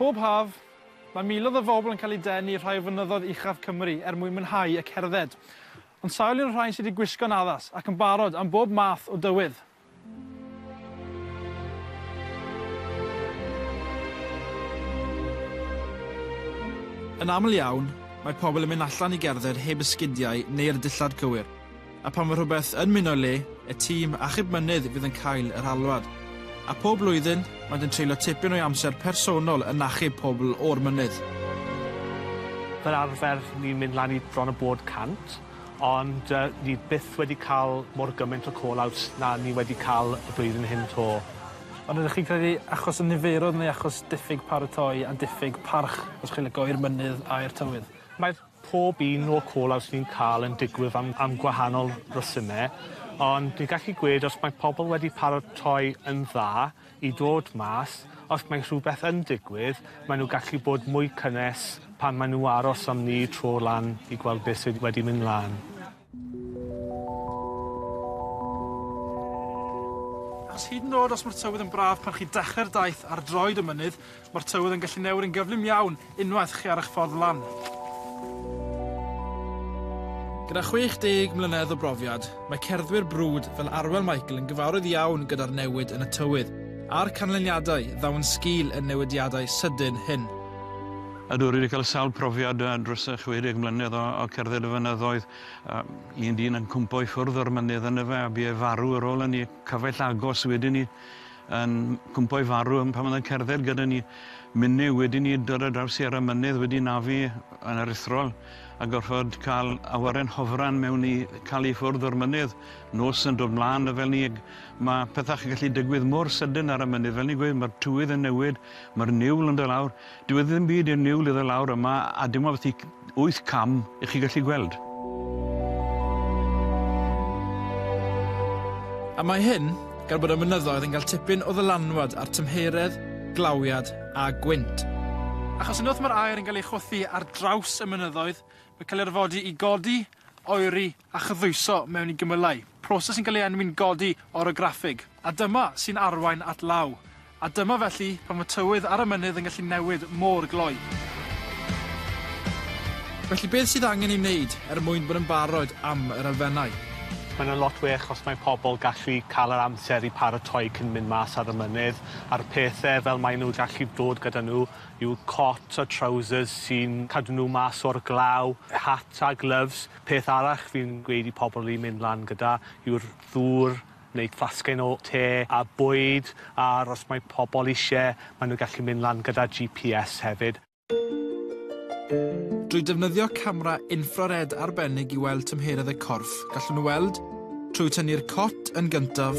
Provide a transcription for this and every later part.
Pob haf, mae miloedd o bobl yn cael eu denu rhai o fynyddoedd uchaf Cymru mwyn mwynhau y cerdded. Ond sawl yw'r rhain sydd wedi gwisgo'n addas ac yn barod am bob math o dywydd. Yn aml iawn, mae pobl yn mynd allan i gerdded heb esgidiau neu'r dillad cywir. A pan mae rhywbeth yn mynd o le, y tîm achub mynydd fydd yn cael yr alwad. A pob blwyddyn, mae'n treulio tipyn o'i amser personol yn achub pobl o'r mynydd. Fel arfer, ni'n mynd lan i bron y bod 100, ond ni byth wedi cael mor gymaint o call-outs na ni wedi cael y blwyddyn hyn to. Ond ydych chi'n credu achos y niferoedd neu achos diffyg paratoi a diffyg parch os chi'n lygo i'r mynydd a'r tywydd? Mae pob un o'r call-outs ni'n cael yn digwydd am gwahanol resymau, ond ni'n gallu gweud os mae pobl wedi paratoi yn dda i dod mas, os mae rhywbeth yn digwydd, maen nhw gallu bod mwy cynnes pan maen nhw aros am ni tro lan i gweld beth sydd wedi mynd lan. Achos hyd yn oed os mae'r tywydd yn braf pan chi dechrau'r daith ar droed y mynydd, mae'r tywydd yn gallu newid yn gyflym iawn unwaith chi ar eich ffordd lan. Gyda 60 mlynedd o brofiad, mae cerddwyr brwd fel Arwel Michael yn gyfarwydd iawn gyda'r newid yn y tywydd, a'r canlyniadau ddaw yn sgil y newidiadau sydyn hyn. Ydw, wedi cael sawl profiad dros y 60 mlynedd o cerdded y fynyddoedd. Un dyn yn cwmpo i ffwrdd o'r mynydd yn y fe, a bu e farw ar ôl ni, cyfaill agos wedyn ni, yn cwmpo i farw pan oedd yn cerdded gyda ni. Munud wedyn ni dod ar draws i'r mynydd wedi nafu yn aruthrol a gorfod cael awyren hofran mewn i cael ei ffwrdd o'r mynydd. Nos yn dod mlaen fel ni. Mae pethau chi'n gallu digwydd mor sydyn ar y mynydd. Fel ni'n gweud, mae'r tywydd yn newid, mae'r niwl yn dod lawr. Dyw e ddim byd i'r niwl i ddod lawr yma, a dim ond beth 8 cam i chi gallu gweld. A mae hyn, gan bod y mynyddoedd yn cael tipyn o ddylanwad ar tymheredd, glawiad a gwynt. Achos unwaith mae'r aer yn cael ei chwythu ar draws y mynyddoedd, mae'n cael ei arfodi i godi, oeri a chyddwyso mewn i gymylau. Proses sy'n cael ei enwi'n godi orograffig. A dyma sy'n arwain at law. A dyma felly pan mae tywydd ar y mynydd yn gallu newid mor gloi. Felly beth sydd angen i wneud mwyn bod yn barod am yr elfennau? Mae'n lot wych os mae pobl gallu cael yr amser i paratoi cyn mynd mas ar y mynydd. A'r pethau fel mae nhw gallu dod gyda nhw yw cot o trousers sy'n cadw nhw mas o'r glaw, hat a gloves. Peth arall fi'n gweud i pobl i mynd lan gyda yw'r ddŵr neu fflasgau o te a bwyd. A os mae pobl eisiau, maen nhw gallu mynd lan gyda GPS hefyd. Drwy defnyddio camera infrared arbennig i weld tymheredd y corff, gallwn nhw weld trwy tynnu'r cot yn gyntaf,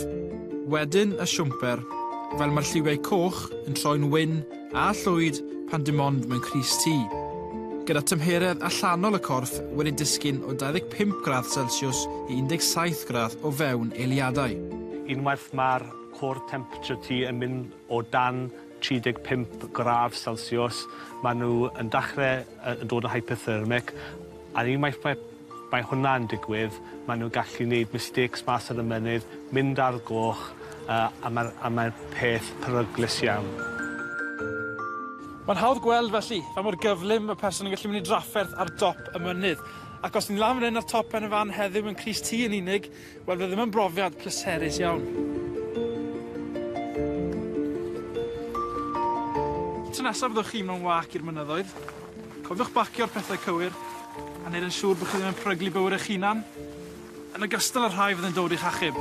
wedyn y siwmper, fel mae'r lliwiau coch yn troi'n wyn a llwyd pan dim ond mewn crys tŷ. Gyda tymheredd allanol y corff wedi disgyn o 25 gradd Celsius i 17 gradd o fewn eiliadau. Unwaith mae'r core temperature ti yn mynd o dan 35 gradd Celsius, maen nhw yn dechrau yn dod yn hypothermic, a unwaith mae hwnna'n digwydd, maen nhw gallu gwneud mistakes mas ar y mynydd, mynd ar goch, a mae'r peth peryglus iawn. Mae'n hawdd gweld felly fa mor gyflym y person yn gallu mynd i drafferth ar dop y mynydd. Ac os ni'n lan fan hyn ar top pen y fan heddiw yn crys tŷ yn unig, wel fe ddim yn brofiad pleserus iawn. Tro nesaf byddwch chi mewn wac i'r mynyddoedd. Cofiwch bacio'r pethau cywir a wneud yn siŵr bod chi ddim yn peryglu bywyd eich hunan, yn ogystal â'r rhai fydd yn dod i'ch achub.